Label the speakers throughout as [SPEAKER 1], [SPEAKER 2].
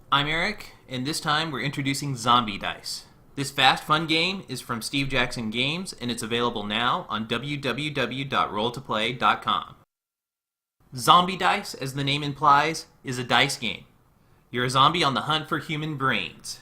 [SPEAKER 1] I'm Eric, and this time we're introducing Zombie Dice. This fast, fun game is from Steve Jackson Games, and it's available now on www.rolltoplay.com. Zombie Dice, as the name implies, is a dice game. You're a zombie on the hunt for human brains.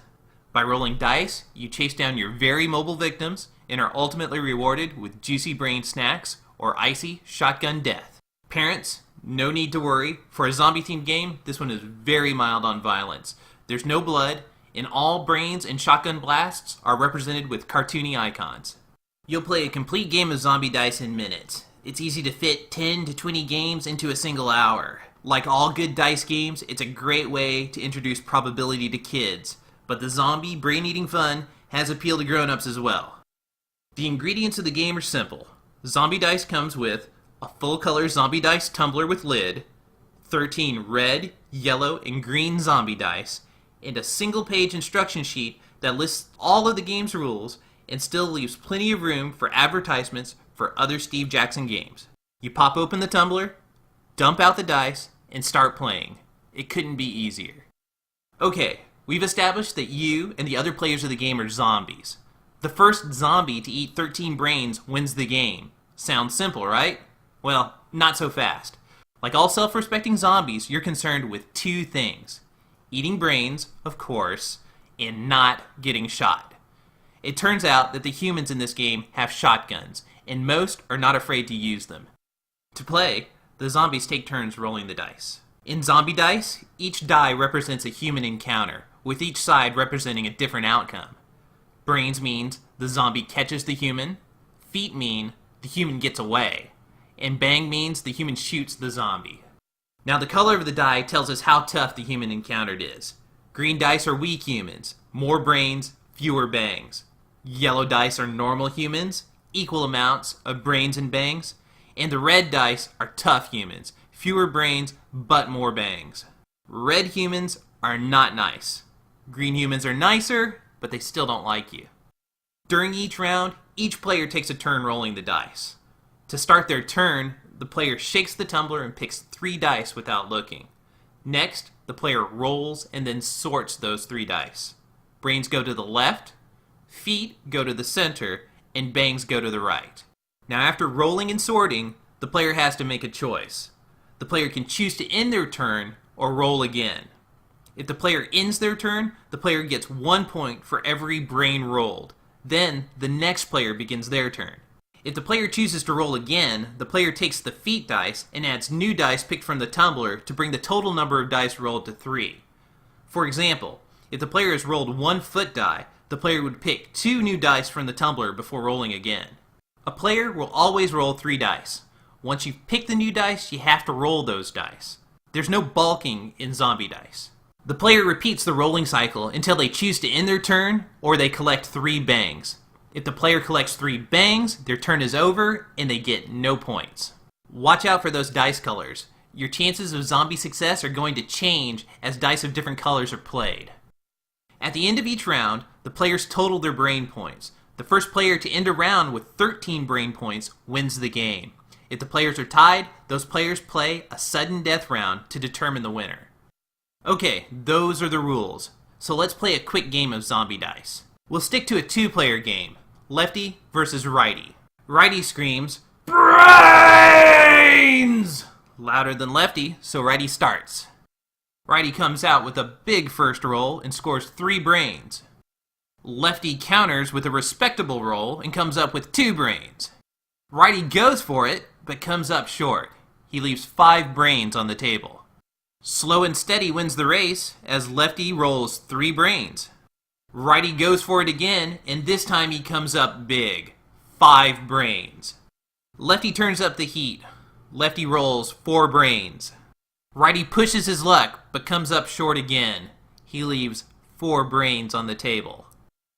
[SPEAKER 1] By rolling dice, you chase down your very mobile victims and are ultimately rewarded with juicy brain snacks or icy shotgun death. Parents, no need to worry. For a zombie-themed game, this one is very mild on violence. There's no blood, and all brains and shotgun blasts are represented with cartoony icons. You'll play a complete game of Zombie Dice in minutes. It's easy to fit 10 to 20 games into a single hour. Like all good dice games, it's a great way to introduce probability to kids, but the zombie brain-eating fun has appeal to grown-ups as well. The ingredients of the game are simple. Zombie Dice comes with a full-color Zombie Dice tumbler with lid, 13 red, yellow, and green Zombie Dice, and a single-page instruction sheet that lists all of the game's rules and still leaves plenty of room for advertisements for other Steve Jackson games. You pop open the tumbler, dump out the dice, and start playing. It couldn't be easier. Okay, we've established that you and the other players of the game are zombies. The first zombie to eat 13 brains wins the game. Sounds simple, right? Well, not so fast. Like all self-respecting zombies, you're concerned with two things. Eating brains, of course, and not getting shot. It turns out that the humans in this game have shotguns, and most are not afraid to use them. To play, the zombies take turns rolling the dice. In Zombie Dice, each die represents a human encounter, with each side representing a different outcome. Brains means the zombie catches the human, feet mean the human gets away, and bang means the human shoots the zombie. Now the color of the die tells us how tough the human encountered is. Green dice are weak humans, more brains, fewer bangs. Yellow dice are normal humans, equal amounts of brains and bangs. And the red dice are tough humans, fewer brains but more bangs. Red humans are not nice. Green humans are nicer, but they still don't like you. During each round, each player takes a turn rolling the dice. To start their turn, the player shakes the tumbler and picks 3 dice without looking. Next, the player rolls and then sorts those 3 dice. Brains go to the left, feet go to the center, and bangs go to the right. Now after rolling and sorting, the player has to make a choice. The player can choose to end their turn or roll again. If the player ends their turn, the player gets 1 point for every brain rolled. Then the next player begins their turn. If the player chooses to roll again, the player takes the feet dice and adds new dice picked from the tumbler to bring the total number of dice rolled to 3. For example, if the player has rolled 1 foot die, the player would pick 2 new dice from the tumbler before rolling again. A player will always roll 3 dice. Once you've picked the new dice, you have to roll those dice. There's no balking in Zombie Dice. The player repeats the rolling cycle until they choose to end their turn or they collect 3 bangs. If the player collects 3 bangs, their turn is over and they get no points. Watch out for those dice colors. Your chances of zombie success are going to change as dice of different colors are played. At the end of each round, the players total their brain points. The first player to end a round with 13 brain points wins the game. If the players are tied, those players play a sudden death round to determine the winner. Okay, those are the rules. So let's play a quick game of Zombie Dice. We'll stick to a 2-player game. Lefty versus righty. Righty screams, "Brains!" louder than lefty, so righty starts. Righty comes out with a big first roll and scores 3 brains. Lefty counters with a respectable roll and comes up with 2 brains. Righty goes for it, but comes up short. He leaves 5 brains on the table. Slow and Steady wins the race as lefty rolls 3 brains. Righty goes for it again, and this time he comes up big. 5 brains. Lefty turns up the heat. Lefty rolls 4 brains. Righty pushes his luck, but comes up short again. He leaves 4 brains on the table.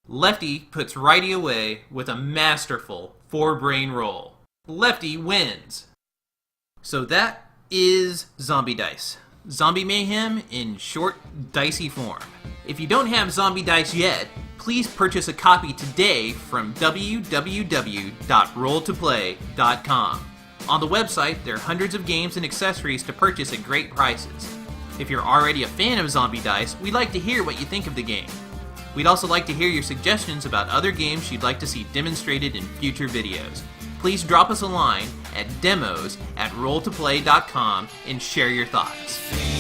[SPEAKER 1] Lefty puts righty away with a masterful 4-brain roll. Lefty wins. So that is Zombie Dice. Zombie mayhem in short, dicey form. If you don't have Zombie Dice yet, please purchase a copy today from www.rolltoplay.com. On the website, there are hundreds of games and accessories to purchase at great prices. If you're already a fan of Zombie Dice, we'd like to hear what you think of the game. We'd also like to hear your suggestions about other games you'd like to see demonstrated in future videos. Please drop us a line at demos@rolltoplay.com and share your thoughts.